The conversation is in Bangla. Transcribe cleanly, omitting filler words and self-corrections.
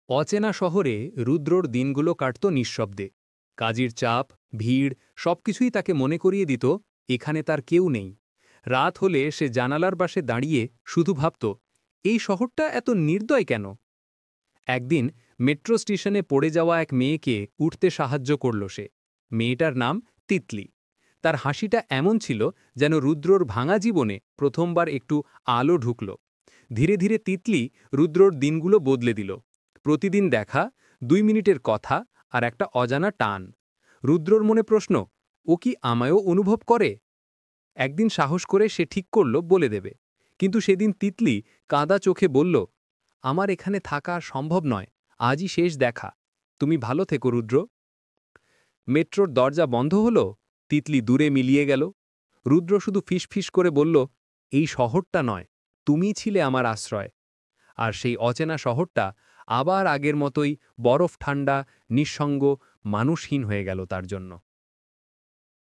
অচেনা শহরে রুদ্রর দিনগুলো কাটত নিঃশব্দে। কাজের চাপ, ভিড় সবকিছুই তাকে মনে করিয়ে দিত এখানে তার কেউ নেই। রাত হলে সে জানালার পাশে দাঁড়িয়ে শুধু ভাবত, এই শহরটা এত নির্দয় কেন। একদিন মেট্রো স্টেশনে পড়ে যাওয়া এক মেয়েকে উঠতে সাহায্য করল সে। মেয়েটার নাম তিতলি। তার হাসিটা এমন ছিল যেন রুদ্রর ভাঙা জীবনে প্রথমবার একটু আলো ঢুকল। ধীরে ধীরে তিতলি রুদ্রর দিনগুলো বদলে দিল। প্রতিদিন দেখা, 2 মিনিটের কথা, আর একটা অজানা টান। রুদ্রর মনে প্রশ্ন, ও কি আমায়ও অনুভব করে? একদিন সাহস করে সে ঠিক করল বলে দেবে। কিন্তু সেদিন তিতলি কাঁদা চোখে বলল, আমার এখানে থাকা আর সম্ভব নয়, আজই শেষ দেখা। তুমি ভালো থেকো রুদ্র। মেট্রোর দরজা বন্ধ হলো, তিতলি দূরে মিলিয়ে গেল। রুদ্র শুধু ফিসফিস করে বলল, এই শহরটা নয়, তুমিই ছিলে আমার আশ্রয়। আর সেই অচেনা শহরটা আবার আগের মতোই বরফ ঠান্ডা, নিঃসঙ্গ, মানুষহীন হয়ে গেল তার জন্য।